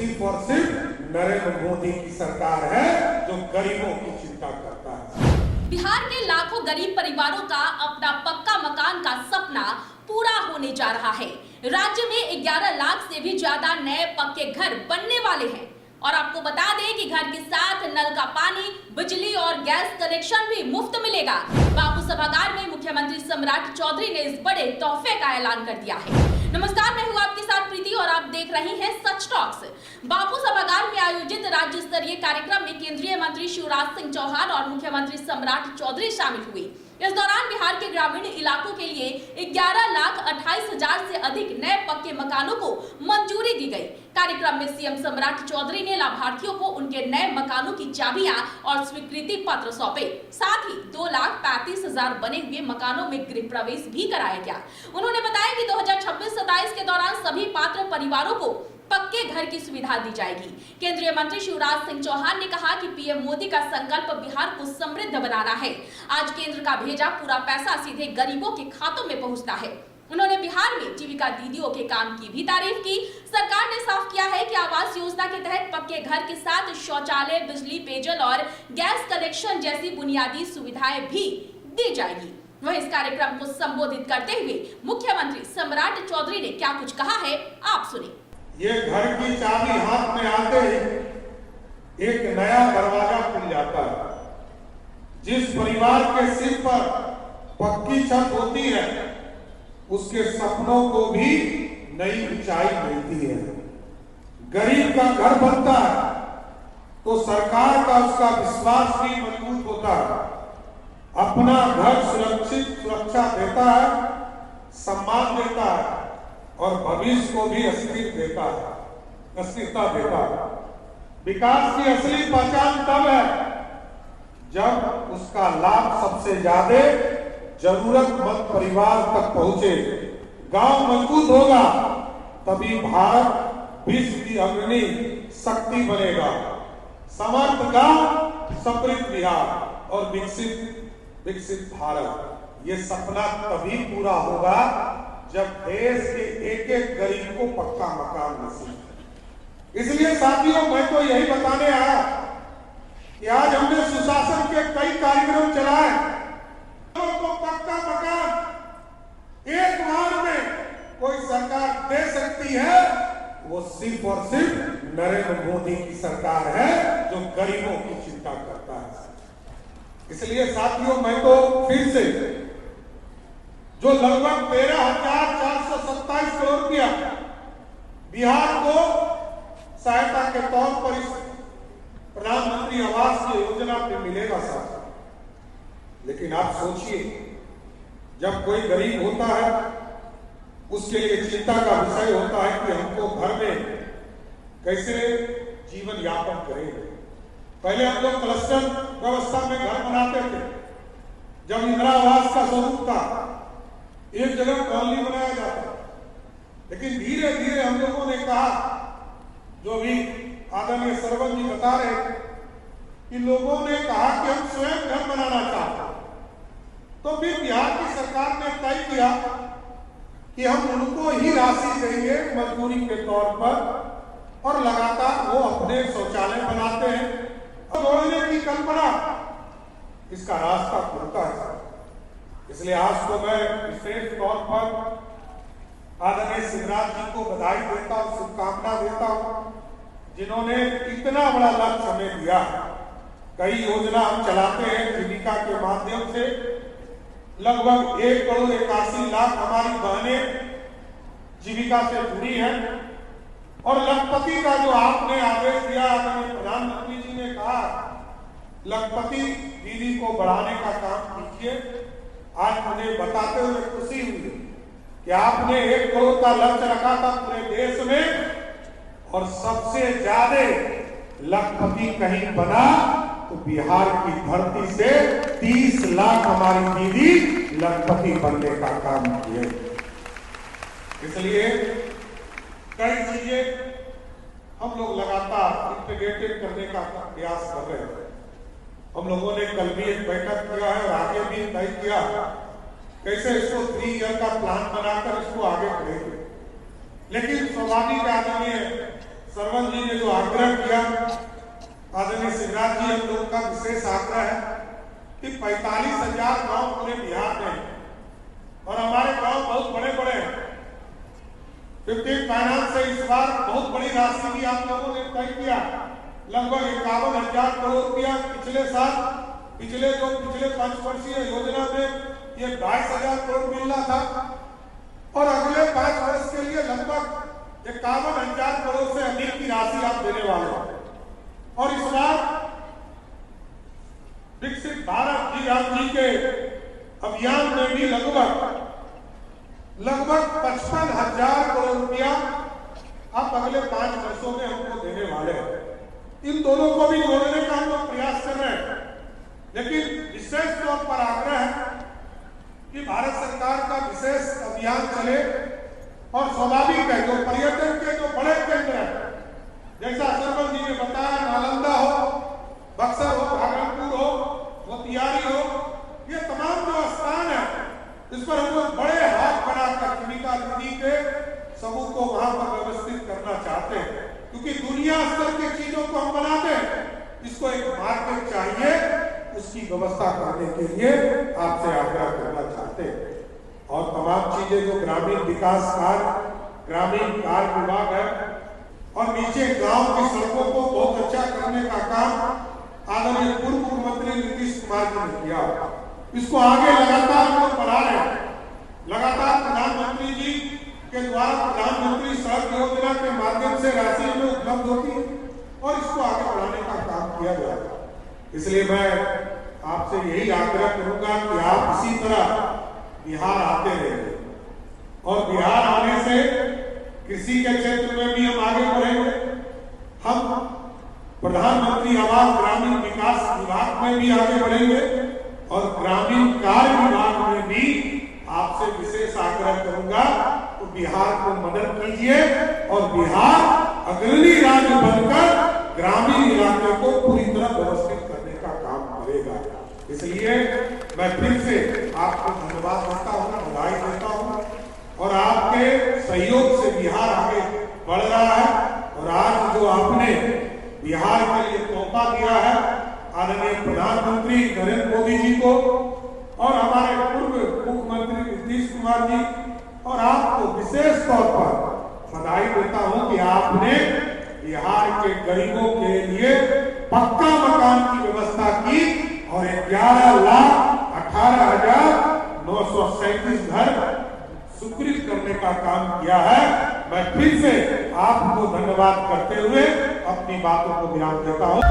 सिर्फ और सिर्फ नरेंद्र मोदी की सरकार है जो गरीबों की चिंता करता है। बिहार के लाखों गरीब परिवारों का अपना पक्का मकान का सपना पूरा होने जा रहा है। राज्य में 11 लाख से भी ज्यादा नए पक्के घर बनने वाले हैं और आपको बता दें कि घर के साथ नल का पानी, बिजली और गैस कनेक्शन भी मुफ्त मिलेगा। बापू सभागार में मुख्यमंत्री सम्राट चौधरी ने इस बड़े तोहफे का ऐलान कर दिया है। नमस्कार, मैं हूँ आपके साथ प्रीति और आप देख रहे हैं सच टॉक्स। बापू सभागार में आयोजित राज्य स्तरीय कार्यक्रम में केंद्रीय मंत्री शिवराज सिंह चौहान और मुख्यमंत्री सम्राट चौधरी शामिल हुए। इस दौरान बिहार के ग्रामीण इलाकों के लिए 11,28,000 से अधिक नए पक्के मकानों को मंजूरी दी गई। कार्यक्रम में सीएम सम्राट चौधरी ने लाभार्थियों को उनके नए मकानों की चाबियां और स्वीकृति पत्र सौंपे। साथ ही 2,35,000 बने हुए मकानों में गृह प्रवेश भी कराया गया। उन्होंने बताया कि 2026-27 के दौरान सभी पात्र परिवारों को पक्के घर की सुविधा दी जाएगी। केंद्रीय मंत्री शिवराज सिंह चौहान ने कहा कि पीएम मोदी का संकल्प बिहार को समृद्ध बनाना है। आज केंद्र का भेजा पूरा पैसा सीधे गरीबों के खातों में पहुंचता है। उन्होंने बिहार में जीविका दीदियों के काम की भी तारीफ की। सरकार ने साफ किया है कि आवास योजना के तहत पक्के घर के साथ शौचालय, बिजली, पेयजल और गैस कनेक्शन जैसी बुनियादी सुविधाएं भी दी जाएगी। वह इस कार्यक्रम को संबोधित करते हुए मुख्यमंत्री सम्राट चौधरी ने क्या कुछ कहा है, आप सुनिए। ये घर की चाबी हाथ में आते ही एक नया दरवाजा खुल जाता है। जिस परिवार के सिर पर पक्की छत होती है उसके सपनों को भी नई ऊंचाई मिलती है। गरीब का घर बनता है तो सरकार का उसका विश्वास भी मजबूत होता है। अपना घर सुरक्षा देता है, सम्मान देता है और भविष्य को भी अस्थिरता देता है। विकास की असली पहचान तब है जब उसका लाभ सबसे ज्यादा जरूरतमंद परिवार तक पहुंचे। गांव मजबूत होगा तभी भारत विश्व की अग्रणी शक्ति बनेगा। समर्थ गांव, समृद्ध बिहार और विकसित भारत, ये सपना तभी पूरा होगा जब देश के एक गरीब को पक्का मकान नसीब। इसलिए साथियों, मैं तो यही बताने आया कि आज हमने सुशासन के कई कार्यक्रम चलाए। तो पक्का मकान एक बार में कोई सरकार दे सकती है, वो सिर्फ और सिर्फ नरेंद्र मोदी की सरकार है जो गरीबों की चिंता करता है। इसलिए साथियों, मैं तो फिर से जो लगभग 13,427 करोड़ रुपया बिहार को सहायता के तौर पर इस प्रधानमंत्री आवास योजना पे मिलेगा साथ। लेकिन आप सोचिए, जब कोई गरीब होता है उसके लिए चिंता का विषय होता है कि हमको घर में कैसे जीवन यापन करेंगे। पहले हम लोग क्लस्टर व्यवस्था में घर बनाते थे। जब इंदिरा आवास का स्वरूप था, एक जगह कॉलोनी बनाया जाता, लेकिन धीरे धीरे हम लोगों ने कहा, जो भी आदरणीय सरवन जी बता रहे थे, कि लोगों ने कहा कि हम स्वयं घर बनाना चाहते हैं। तो फिर बिहार की सरकार ने तय किया कि हम उनको ही राशि देंगे मजदूरी के तौर पर और लगातार वो अपने शौचालय बनाते हैं और जोड़ने की कल्पना इसका रास्ता खुलता है। इसलिए आज तो मैं विशेष तौर पर आदरणीय शिवराज जी को बधाई देता हूं, शुभकामना देता हूं, जिन्होंने इतना बड़ा लक्ष्य हमें दिया। कई योजना हम चलाते हैं जीविका के माध्यम से। लगभग 1,81,00,000 हमारी बहनें जीविका से जुड़ी हैं और लखपति का जो आपने आदेश दिया, आदरणीय प्रधानमंत्री जी ने कहा लखपति दीदी को बढ़ाने का काम कीजिए। आज मुझे बताते हुए खुशी हुई कि आपने 1 करोड़ का लक्ष्य रखा था पूरे देश में और सबसे ज्यादा लखपति कहीं बना तो बिहार की धरती से 30 लाख हमारी दीदी लखपति बनने का काम किए। इसलिए कई चीजें हम लोग लगातार इंटीग्रेटेड करने का प्रयास कर रहे हैं। हम लोगों ने कल भी एक बैठक किया है और आगे भी तय किया कैसे इसको 3 ईयर का प्लान बनाकर इसको आगे बढ़ेंगे। लेकिन स्वाभाविक आदरणीय सरवन जी ने जो आग्रह किया, आदरणीय शिवराज जी, हम लोग का विशेष आग्रह है कि 45,000 गांव पूरे बिहार में हैं और हमारे गांव बहुत बड़े बड़े हैं। 15 फाइनेंस से इस बार बहुत बड़ी राशि भी आप लोगों ने तय किया, लगभग 51,000 करोड़ रुपया। पिछले 5 वर्षीय योजना में ये 22,000 करोड़ मिलना था और अगले 5 वर्ष के लिए लगभग 51,000 करोड़ से अधिक की राशि आप देने वाले हैं। और इस बार विकसित भारत जी के अभियान में भी लगभग 55,000 करोड़ रुपया आप अगले 5 वर्षों में हमको देने वाले हैं। इन दोनों को भी जोड़ने का हम लोग प्रयास कर रहे हैं, लेकिन विशेष तौर पर आग्रह है कि भारत सरकार का विशेष अभियान चले और स्वाभाविक है जो पर्यटन के जो बड़े केंद्र हैं, जैसा सरवन जी ने बताया, नालंदा हो, बक्सर हो, भागलपुर हो, मोतिहारी हो, ये तमाम जो स्थान है, इस पर हम लोग बड़े हाथ बनाकर जीविका दीदी के समूह को वहां पर व्यवस्थित करना चाहते हैं, क्योंकि दुनिया स्तर की चीजों को हम बनाते हैं, इसको एक मार्केट चाहिए, उसकी व्यवस्था करने के लिए आपसे आग्रह करना चाहते हैं। और तमाम चीजें जो ग्रामीण विकास कार्य, ग्रामीण कार्य विभाग है और नीचे गांव की सड़कों को बहुत अच्छा करने का काम आदरणीय पूर्व मुख्यमंत्री नीतीश कुमार जी ने किया, इसको आगे लगातार हम लोग बढ़ा रहे हैं। लगातार प्रधानमंत्री जी के द्वारा प्रधानमंत्री सड़क योजना के माध्यम से राशि हमें उपलब्ध होती है और इसको आगे बढ़ाने का काम किया जाएगा। इसलिए मैं आपसे यही आग्रह करूंगा कि आप इसी तरह बिहार आते रहेंगे और बिहार आने से कृषि के क्षेत्र में भी हम आगे बढ़ेंगे। हम प्रधानमंत्री आवास ग्रामीण विकास विभाग में भी आगे बढ़ेंगे और ग्रामीण कार्य विभाग में भी आपसे विशेष आग्रह करूंगा तो बिहार को मदद कीजिए और बिहार अग्रणी राज्य बनकर ग्रामीण इलाके को पूरी तरह व्यवस्थित करने का काम करेगा। इसलिए मैं फिर से आपको धन्यवाद देता हूँ, बधाई देता हूँ और आपके सहयोग से बिहार आगे बढ़ रहा है। और आज जो आपने बिहार के लिए तोहफा दिया है आदरणीय प्रधानमंत्री नरेंद्र मोदी जी को और हमारे पूर्व मुख्यमंत्री नीतीश कुमार जी और आपको विशेष तौर पर बधाई देता हूं कि आपने बिहार के गरीबों के लिए पक्का मकान की व्यवस्था की और 11,18,937 घर स्वीकृत करने का काम किया है। मैं फिर से आपको धन्यवाद करते हुए अपनी बातों को विराम देता हूं।